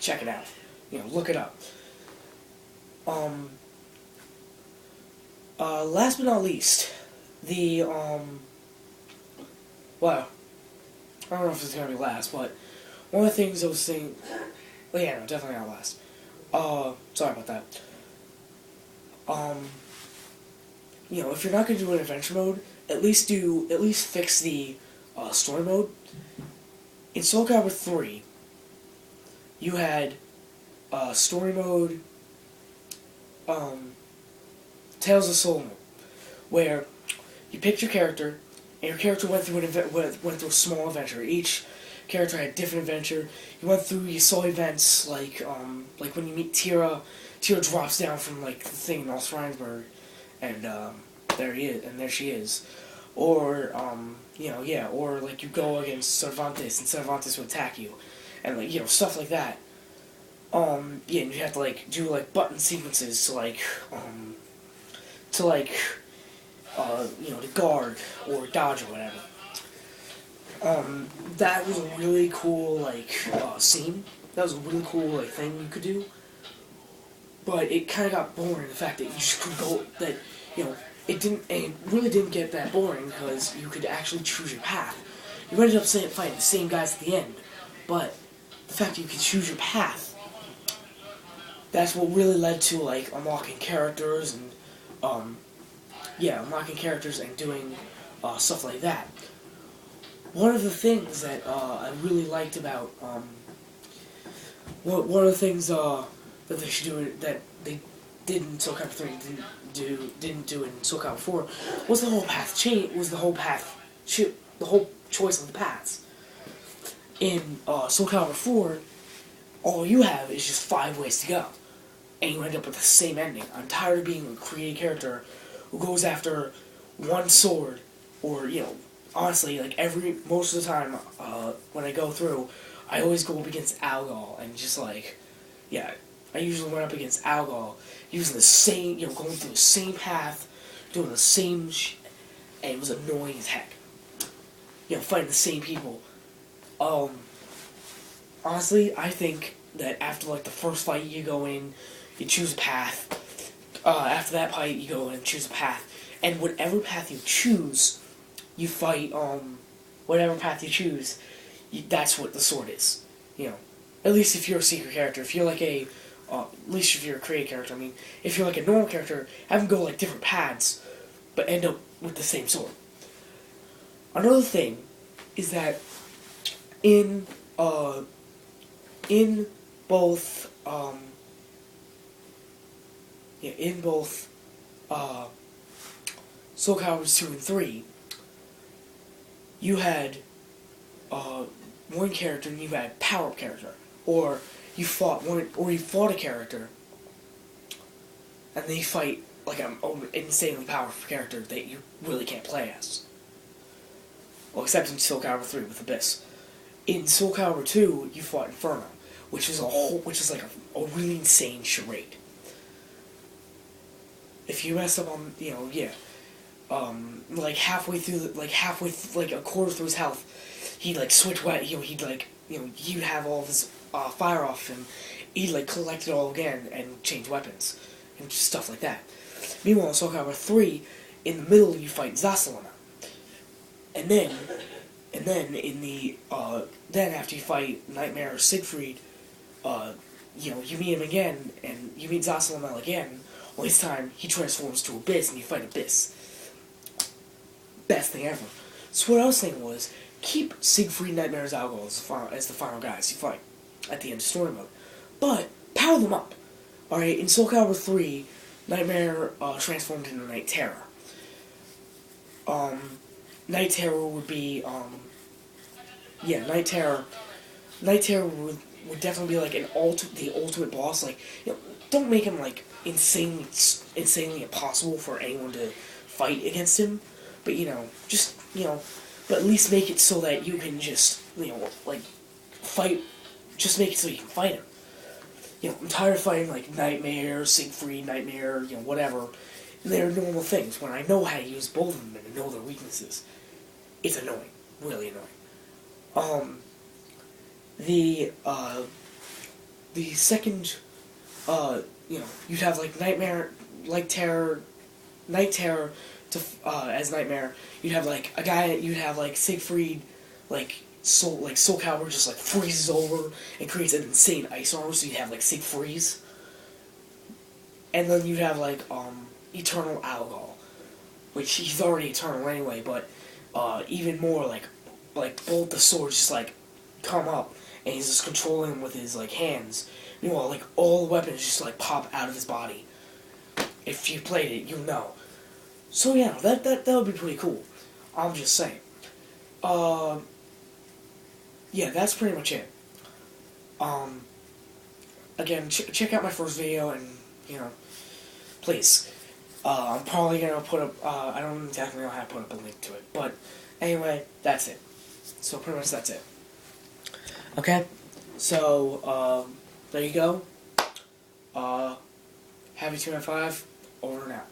check it out. Look it up. Last but not least, the, well, I don't know if it's gonna be last, but one of the things I was saying, well, yeah, no, definitely not last. Sorry about that. If you're not gonna do an adventure mode, at least fix the, story mode. In Soul Calibur 3, you had, story mode, Tales of Soul mode, where you picked your character, and your character went through went through a small adventure. Each character had a different adventure. You saw events like when you meet Tira. Tira drops down from the thing in Ostreinsburg, and there she is. Or or you go against Cervantes, and Cervantes will attack you, and stuff like that. And you have to do button sequences to guard or dodge or whatever. That was a really cool scene. That was a really cool thing you could do. But it kind of got boring. The fact that you just could go it really didn't get that boring because you could actually choose your path. You ended up fighting the same guys at the end, but the fact that you could choose your path, that's what really led to unlocking characters and unlocking characters and doing stuff like that. One of the things that I really liked about one of the things that they should do that they did in Soul Calibur 3 didn't do in Soul Calibur 4 was the whole path change. Was the whole choice of the paths. In Soul Calibur 4, all you have is just 5 ways to go, and you end up with the same ending. I'm tired of being a creative character who goes after one sword, or honestly, most of the time when I go through, I always go up against Algol, and just I usually went up against Algol using the same, going through the same path, doing the same and it was annoying as heck. Fighting the same people. Honestly, I think that after the first fight, you go in, you choose a path. After that fight, you go in and choose a path, and whatever path you choose, you fight. Whatever path you choose, that's what the sword is. At least if you're a secret character. If you're at least if you're a creative character. I mean, if you're a normal character, have them go different paths, but end up with the same sword. Another thing is that in both Soul Calibur 2 and 3, you had one character and you had power-up character, or you fought a character and they fight an insanely powerful character that you really can't play as. Well, except in Soul Calibur 3 with Abyss. In Soul Calibur 2, you fought Inferno, which is a really insane charade. If you mess up on, halfway through, a quarter through his health, he'd switch wet. He'd have all of his fire off, and he'd collect it all again and change weapons and just stuff like that. Meanwhile, in Soul Calibur 3, in the middle you fight Zasalana. And then then after you fight Nightmare or Siegfried, you meet him again, and you meet Zasalamel again. Well, this time, he transforms to Abyss, and you fight Abyss. Best thing ever. So what I was saying was, keep Siegfried, Nightmare, Algol as the final guys you fight at the end of story mode. But, power them up. Alright, in Soul Calibur 3, Nightmare transformed into Night Terror. Night Terror would be, Night Terror would definitely be the ultimate boss. Don't make him insanely impossible for anyone to fight against him, but but at least make it so that you can just fight. Just make it so you can fight him. I'm tired of fighting Nightmare, Siegfried, Nightmare, whatever. They're normal things. When I know how to use both of them and know their weaknesses, it's annoying, really annoying. the second, you'd have like Nightmare, like Terror, Night Terror, to as Nightmare. You'd have like a guy. You'd have like Siegfried, Soul Calibur just like freezes over and creates an insane ice armor. So you'd have like Siegfried, and then you'd have like Eternal Algol, which he's already eternal anyway, but even more like Bolt the Sword just like come up and he's just controlling him with his like hands. Meanwhile, like all the weapons just like pop out of his body. If you played it, you'll know. So yeah, that would be pretty cool. I'm just saying. Yeah, that's pretty much it. Again, check out my first video and please. I'm probably gonna put up. I don't exactly know how to put up a link to it, but anyway, that's it. So pretty much that's it. Okay, so there you go. Happy 295. Over and out.